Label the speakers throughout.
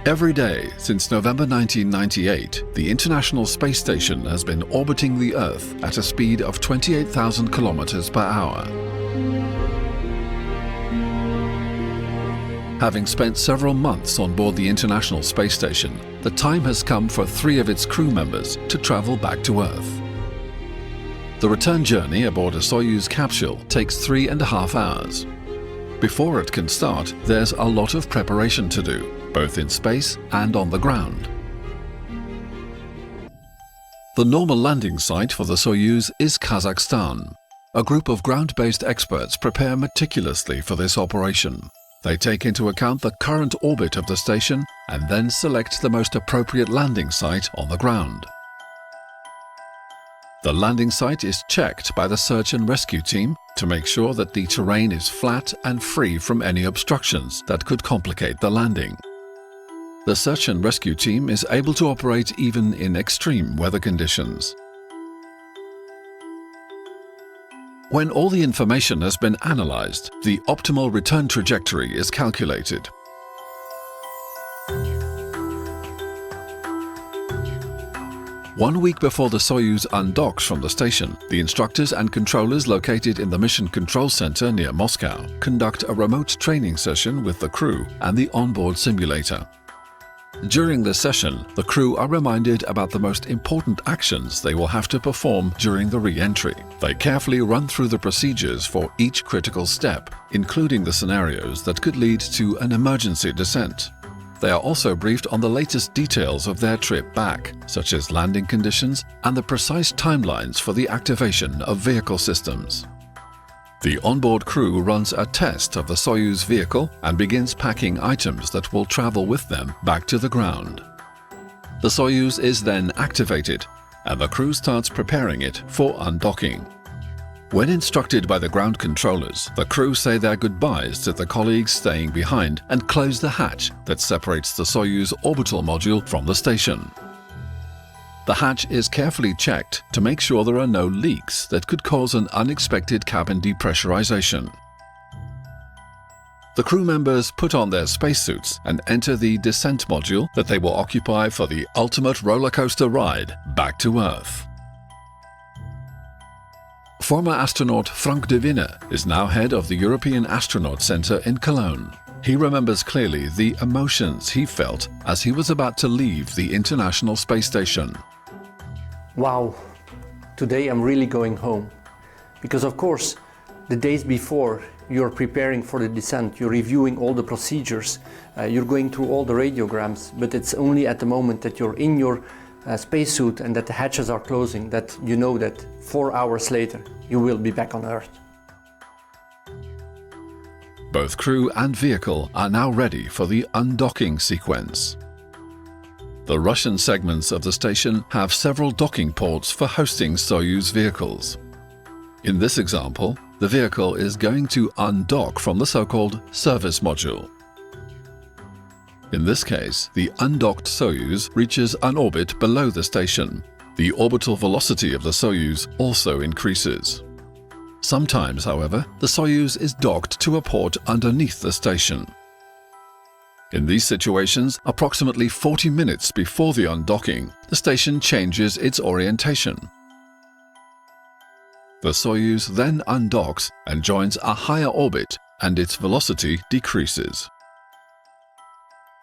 Speaker 1: Every day since November 1998, the International Space Station has been orbiting the Earth at a speed of 28,000 kilometers per hour. Having spent several months on board the International Space Station, the time has come for 3 of its crew members to travel back to Earth. The return journey aboard a Soyuz capsule takes 3.5 hours. Before it can start, there's a lot of preparation to do, both in space and on the ground. The normal landing site for the Soyuz is Kazakhstan. A group of ground-based experts prepare meticulously for this operation. They take into account the current orbit of the station and then select the most appropriate landing site on the ground. The landing site is checked by the search and rescue team to make sure that the terrain is flat and free from any obstructions that could complicate the landing. The search and rescue team is able to operate even in extreme weather conditions. When all the information has been analyzed, the optimal return trajectory is calculated. One week before the Soyuz undocks from the station, the instructors and controllers located in the Mission Control Center near Moscow conduct a remote training session with the crew and the onboard simulator. During this session, the crew are reminded about the most important actions they will have to perform during the re-entry. They carefully run through the procedures for each critical step, including the scenarios that could lead to an emergency descent. They are also briefed on the latest details of their trip back, such as landing conditions and the precise timelines for the activation of vehicle systems. The onboard crew runs a test of the Soyuz vehicle and begins packing items that will travel with them back to the ground. The Soyuz is then activated, and the crew starts preparing it for undocking. When instructed by the ground controllers, the crew say their goodbyes to the colleagues staying behind and close the hatch that separates the Soyuz orbital module from the station. The hatch is carefully checked to make sure there are no leaks that could cause an unexpected cabin depressurization. The crew members put on their spacesuits and enter the descent module that they will occupy for the ultimate roller coaster ride back to Earth. Former astronaut Frank de Winne is now head of the European Astronaut Center in Cologne. He remembers clearly the emotions he felt as he was about to leave the International Space Station.
Speaker 2: Wow, today I'm really going home. Because of course, the days before you're preparing for the descent, you're reviewing all the procedures, you're going through all the radiograms, but it's only at the moment that you're in your spacesuit and that the hatches are closing that you know that 4 hours later you will be back on Earth.
Speaker 1: Both crew and vehicle are now ready for the undocking sequence. The Russian segments of the station have several docking ports for hosting Soyuz vehicles. In this example, the vehicle is going to undock from the so-called service module. In this case, the undocked Soyuz reaches an orbit below the station. The orbital velocity of the Soyuz also increases. Sometimes, however, the Soyuz is docked to a port underneath the station. In these situations, approximately 40 minutes before the undocking, the station changes its orientation. The Soyuz then undocks and joins a higher orbit, and its velocity decreases.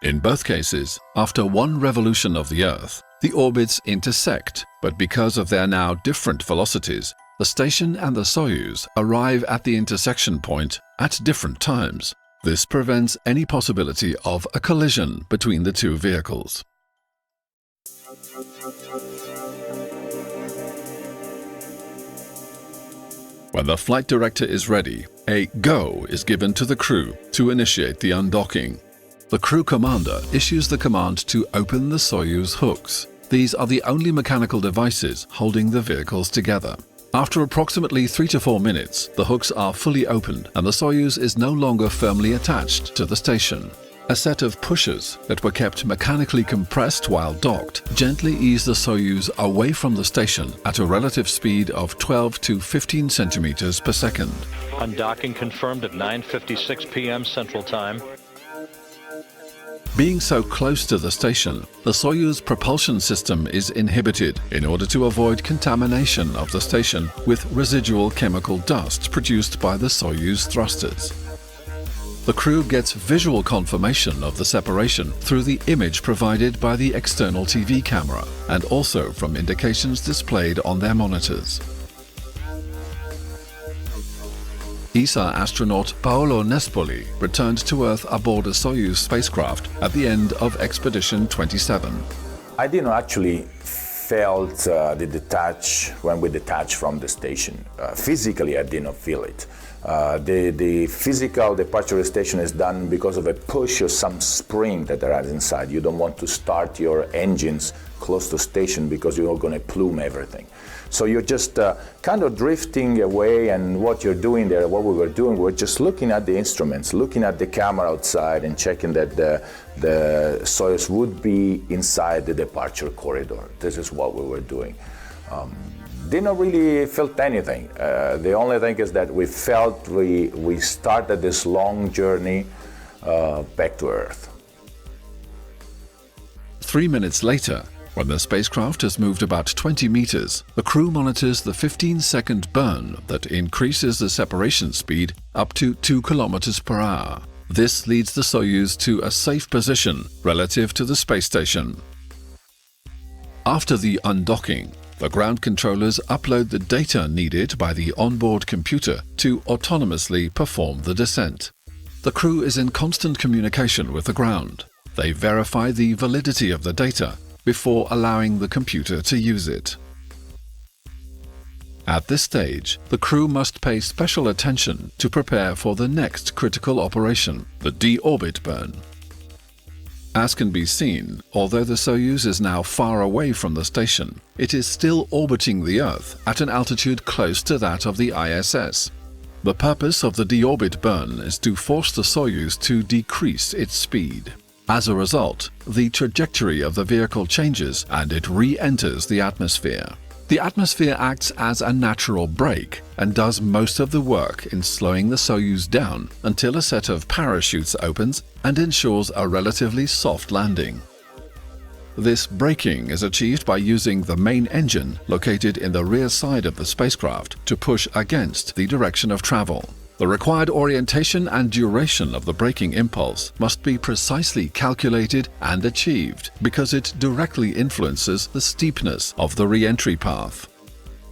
Speaker 1: In both cases, after one revolution of the Earth, the orbits intersect, but because of their now different velocities, the station and the Soyuz arrive at the intersection point at different times. This prevents any possibility of a collision between the two vehicles. When the flight director is ready, a go is given to the crew to initiate the undocking. The crew commander issues the command to open the Soyuz hooks. These are the only mechanical devices holding the vehicles together. After approximately 3 to 4 minutes, the hooks are fully opened and the Soyuz is no longer firmly attached to the station. A set of pushers that were kept mechanically compressed while docked gently ease the Soyuz away from the station at a relative speed of 12 to 15 centimeters per second.
Speaker 3: Undocking confirmed at 9:56 p.m. Central Time.
Speaker 1: Being so close to the station, the Soyuz propulsion system is inhibited in order to avoid contamination of the station with residual chemical dust produced by the Soyuz thrusters. The crew gets visual confirmation of the separation through the image provided by the external TV camera and also from indications displayed on their monitors. ESA astronaut Paolo Nespoli returned to Earth aboard a Soyuz spacecraft at the end of Expedition 27.
Speaker 3: I didn't actually felt the detach when we detached from the station. Physically, I did not feel it. The physical departure of the station is done because of a push or some spring that there is inside. You don't want to start your engines close to station because you're going to plume everything. So you're just kind of drifting away, and what you're doing there, what we were doing, we're just looking at the instruments, looking at the camera outside and checking that the Soyuz would be inside the departure corridor. This is what we were doing. Didn't really felt anything. The only thing is that we felt we started this long journey back to Earth.
Speaker 1: 3 minutes later, when the spacecraft has moved about 20 meters, the crew monitors the 15-second burn that increases the separation speed up to 2 kilometers per hour. This leads the Soyuz to a safe position relative to the space station. After the undocking, the ground controllers upload the data needed by the onboard computer to autonomously perform the descent. The crew is in constant communication with the ground. They verify the validity of the data before allowing the computer to use it. At this stage, the crew must pay special attention to prepare for the next critical operation, the deorbit burn. As can be seen, although the Soyuz is now far away from the station, it is still orbiting the Earth at an altitude close to that of the ISS. The purpose of the deorbit burn is to force the Soyuz to decrease its speed. As a result, the trajectory of the vehicle changes and it re-enters the atmosphere. The atmosphere acts as a natural brake and does most of the work in slowing the Soyuz down until a set of parachutes opens and ensures a relatively soft landing. This braking is achieved by using the main engine located in the rear side of the spacecraft to push against the direction of travel. The required orientation and duration of the braking impulse must be precisely calculated and achieved because it directly influences the steepness of the re-entry path.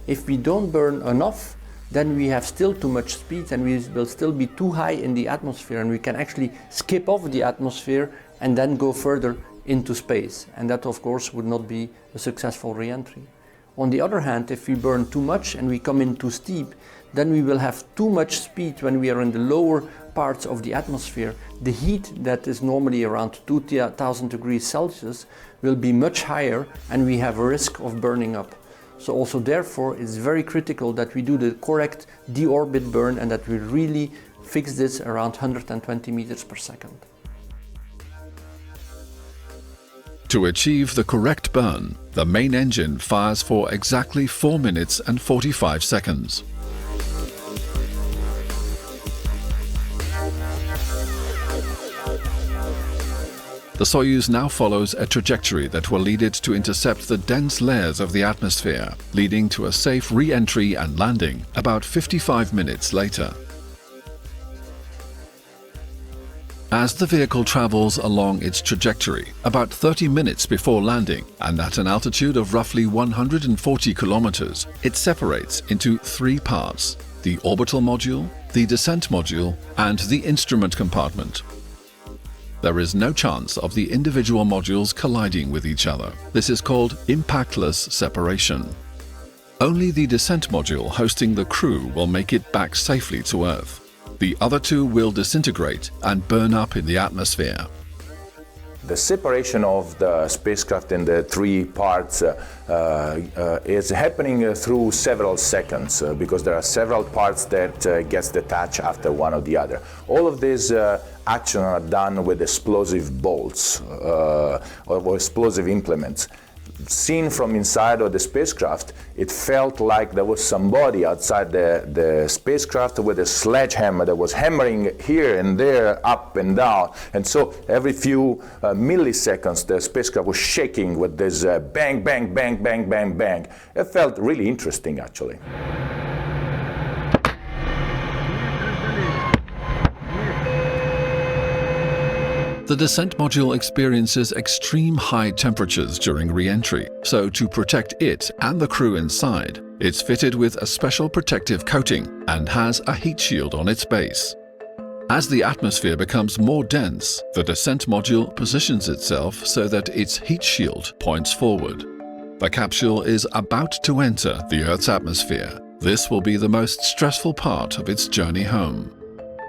Speaker 2: If we don't burn enough, then we have still too much speed and we will still be too high in the atmosphere, and we can actually skip off the atmosphere and then go further into space. And that, of course, would not be a successful re-entry. On the other hand, if we burn too much and we come in too steep, then we will have too much speed when we are in the lower parts of the atmosphere. The heat that is normally around 2000 degrees Celsius will be much higher and we have a risk of burning up. So also therefore it's very critical that we do the correct deorbit burn and that we really fix this around 120 meters per second.
Speaker 1: To achieve the correct burn, the main engine fires for exactly 4 minutes and 45 seconds. The Soyuz now follows a trajectory that will lead it to intercept the dense layers of the atmosphere, leading to a safe re-entry and landing about 55 minutes later. As the vehicle travels along its trajectory, about 30 minutes before landing, and at an altitude of roughly 140 kilometers, it separates into 3 parts: the orbital module, the descent module, and the instrument compartment. There is no chance of the individual modules colliding with each other. This is called impactless separation. Only the descent module hosting the crew will make it back safely to Earth. The other 2 will disintegrate and burn up in the atmosphere.
Speaker 3: The separation of the spacecraft in the 3 parts is happening through several seconds because there are several parts that gets detached after one or the other. All of these actions are done with explosive bolts or explosive implements. seen from inside of the spacecraft, it felt like there was somebody outside the spacecraft with a sledgehammer that was hammering here and there, up and down. And so every few milliseconds, the spacecraft was shaking with this bang, bang, bang, bang, bang, bang. It felt really interesting, actually.
Speaker 1: The descent module experiences extreme high temperatures during re-entry, so to protect it and the crew inside, it's fitted with a special protective coating and has a heat shield on its base. As the atmosphere becomes more dense, the descent module positions itself so that its heat shield points forward. The capsule is about to enter the Earth's atmosphere. This will be the most stressful part of its journey home.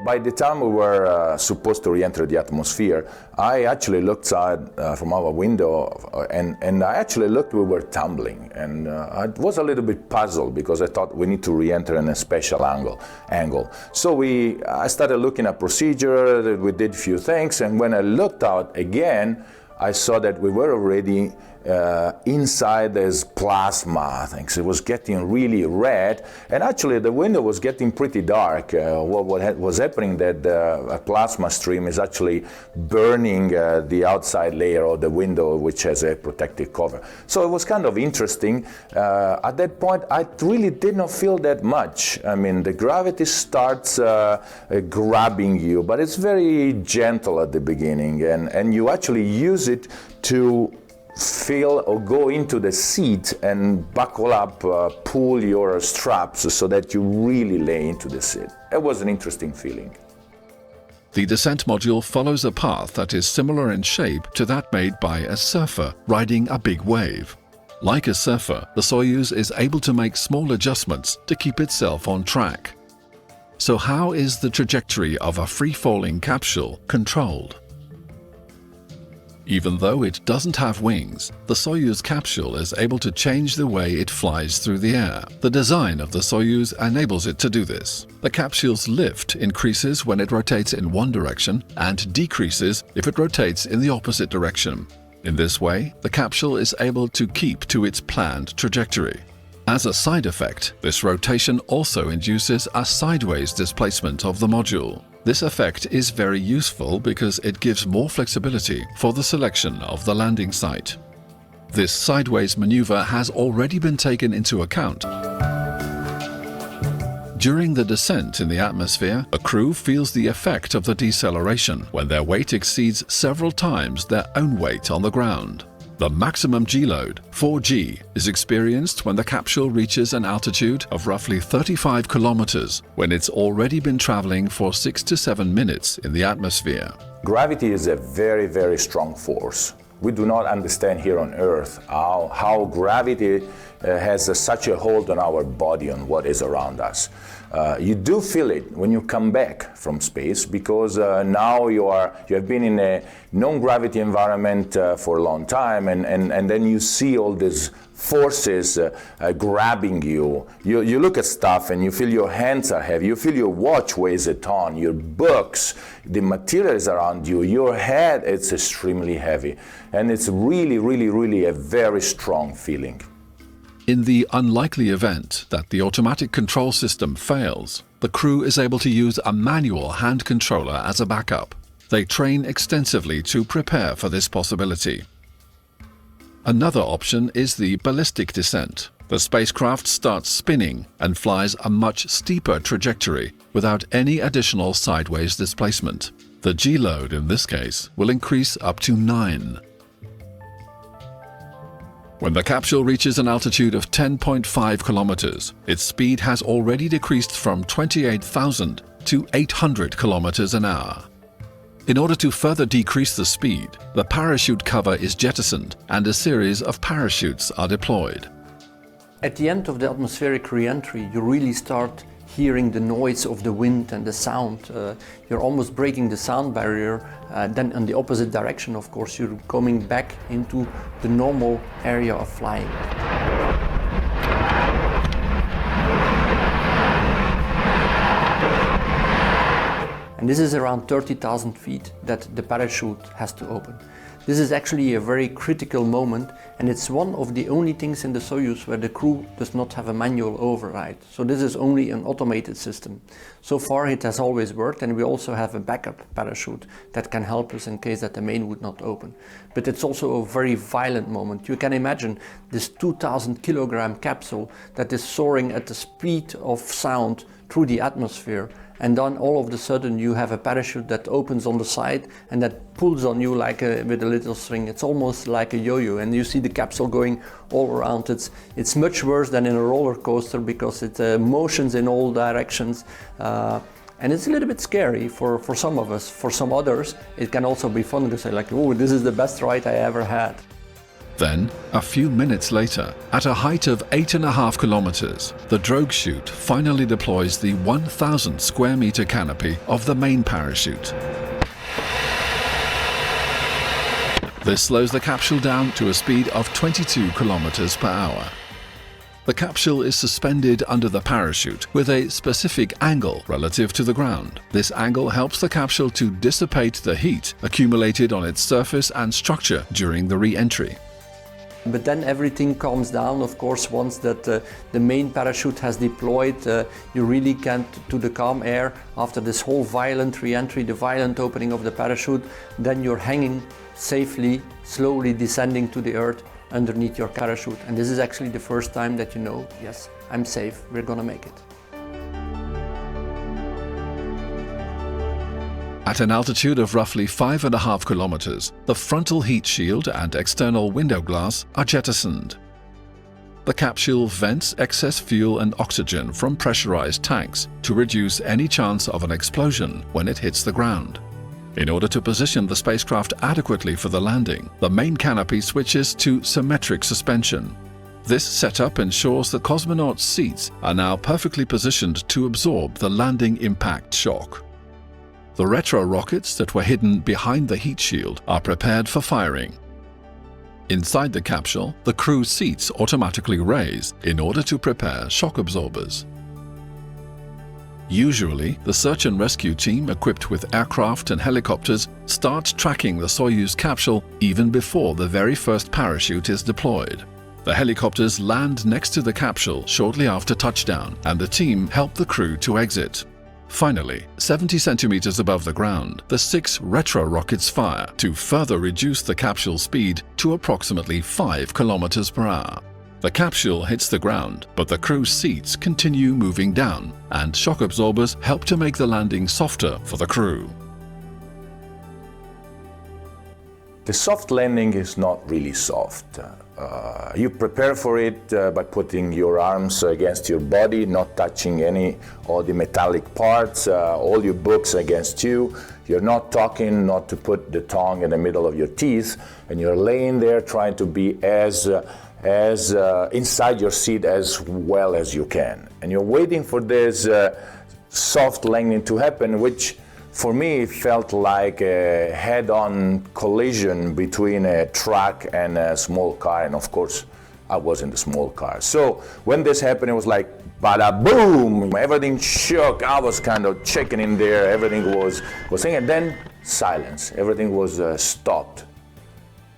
Speaker 3: By the time we were supposed to re-enter the atmosphere, I actually looked out from our window and I actually looked, we were tumbling. And I was a little bit puzzled because I thought we need to re-enter in a special angle. So I started looking at procedure, we did a few things, and when I looked out again, I saw that we were already inside this plasma things. It was getting really red, and actually the window was getting pretty dark. What was happening that a plasma stream is actually burning the outside layer of the window, which has a protective cover. So it was kind of interesting. At that point, I really did not feel that much. I mean, the gravity starts grabbing you, but it's very gentle at the beginning, and you actually use it to feel or go into the seat and buckle up, pull your straps so that you really lay into the seat. It was an interesting feeling.
Speaker 1: The descent module follows a path that is similar in shape to that made by a surfer riding a big wave. Like a surfer, the Soyuz is able to make small adjustments to keep itself on track. So how is the trajectory of a free-falling capsule controlled? Even though it doesn't have wings, the Soyuz capsule is able to change the way it flies through the air. The design of the Soyuz enables it to do this. The capsule's lift increases when it rotates in one direction and decreases if it rotates in the opposite direction. In this way, the capsule is able to keep to its planned trajectory. As a side effect, this rotation also induces a sideways displacement of the module. This effect is very useful because it gives more flexibility for the selection of the landing site. This sideways maneuver has already been taken into account. During the descent in the atmosphere, the crew feels the effect of the deceleration when their weight exceeds several times their own weight on the ground. The maximum G-load, 4G, is experienced when the capsule reaches an altitude of roughly 35 kilometers, when it's already been traveling for 6 to 7 minutes in the atmosphere.
Speaker 3: Gravity is a very, very strong force. We do not understand here on Earth how gravity has such a hold on our body, on what is around us. You do feel it when you come back from space, because now you have been in a non-gravity environment for a long time, and then you see all these forces grabbing you. You look at stuff and you feel your hands are heavy, you feel your watch weighs a ton, your books, the materials around you, your head, it's extremely heavy. And it's really, really, really a very strong feeling.
Speaker 1: In the unlikely event that the automatic control system fails, the crew is able to use a manual hand controller as a backup. They train extensively to prepare for this possibility. Another option is the ballistic descent. The spacecraft starts spinning and flies a much steeper trajectory without any additional sideways displacement. The G-load in this case will increase up to 9. When the capsule reaches an altitude of 10.5 kilometers, its speed has already decreased from 28,000 to 800 kilometers an hour. In order to further decrease the speed, the parachute cover is jettisoned and a series of parachutes are deployed.
Speaker 2: At the end of the atmospheric re-entry, you really start hearing the noise of the wind and the sound. You're almost breaking the sound barrier. Then in the opposite direction, of course, you're coming back into the normal area of flying. And this is around 30,000 feet that the parachute has to open. This is actually a very critical moment, and it's one of the only things in the Soyuz where the crew does not have a manual override. So this is only an automated system. So far it has always worked, and we also have a backup parachute that can help us in case that the main would not open. But it's also a very violent moment. You can imagine this 2,000 kilogram capsule that is soaring at the speed of sound through the atmosphere, and then all of a sudden you have a parachute that opens on the side and that pulls on you like with a little string. It's almost like a yo-yo, and you see the capsule going all around. It's much worse than in a roller coaster because it motions in all directions, and it's a little bit scary for some of us. For some others it can also be fun to say like, oh, this is the best ride I ever had.
Speaker 1: Then, a few minutes later, at a height of 8.5 kilometers, the drogue chute finally deploys the 1,000 square meter canopy of the main parachute. This slows the capsule down to a speed of 22 kilometers per hour. The capsule is suspended under the parachute with a specific angle relative to the ground. This angle helps the capsule to dissipate the heat accumulated on its surface and structure during the re-entry.
Speaker 2: But then everything calms down, of course, once that the main parachute has deployed. You really can't to the calm air after this whole violent re-entry, the violent opening of the parachute. Then you're hanging safely, slowly descending to the earth underneath your parachute. And this is actually the first time that you know, yes, I'm safe, we're gonna make it.
Speaker 1: At an altitude of roughly 5.5 kilometers, the frontal heat shield and external window glass are jettisoned. The capsule vents excess fuel and oxygen from pressurized tanks to reduce any chance of an explosion when it hits the ground. In order to position the spacecraft adequately for the landing, the main canopy switches to symmetric suspension. This setup ensures the cosmonauts' seats are now perfectly positioned to absorb the landing impact shock. The retro rockets that were hidden behind the heat shield are prepared for firing. Inside the capsule, the crew seats automatically raise in order to prepare shock absorbers. Usually, the search and rescue team equipped with aircraft and helicopters start tracking the Soyuz capsule even before the very first parachute is deployed. The helicopters land next to the capsule shortly after touchdown, and the team help the crew to exit. Finally, 70 centimeters above the ground, the 6 retro rockets fire to further reduce the capsule speed to approximately 5 kilometers per hour. The capsule hits the ground, but the crew's seats continue moving down, and shock absorbers help to make the landing softer for the crew.
Speaker 3: The soft landing is not really soft. You prepare for it by putting your arms against your body, not touching all the metallic parts, all your books against you. You're not talking, not to put the tongue in the middle of your teeth, and you're laying there trying to be as inside your seat as well as you can. And you're waiting for this soft landing to happen, which for me felt like a head-on collision between a truck and a small car, and of course I was in the small car. So when this happened, it was like bada boom, everything shook. I was kind of checking in there, everything was saying, and then silence, everything was stopped.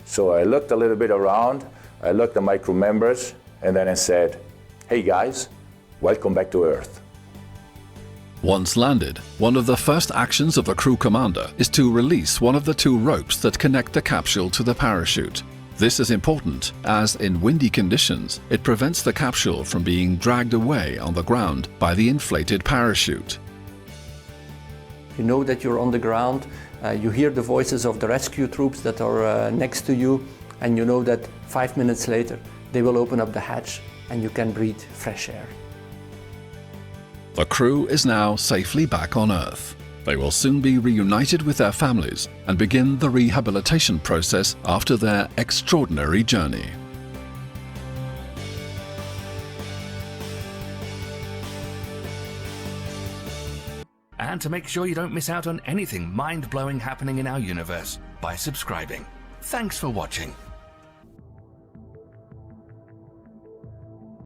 Speaker 3: So I looked a little bit around, I looked at my crew members, and then I said, hey guys, welcome back to Earth.
Speaker 1: Once landed, one of the first actions of the crew commander is to release one of the 2 ropes that connect the capsule to the parachute. This is important as, in windy conditions, it prevents the capsule from being dragged away on the ground by the inflated parachute.
Speaker 2: You know that you're on the ground, you hear the voices of the rescue troops that are next to you, and you know that 5 minutes later they will open up the hatch and you can breathe fresh air.
Speaker 1: The crew is now safely back on Earth. They will soon be reunited with their families and begin the rehabilitation process after their extraordinary journey.
Speaker 4: And to make sure you don't miss out on anything mind-blowing happening in our universe by subscribing. Thanks for watching.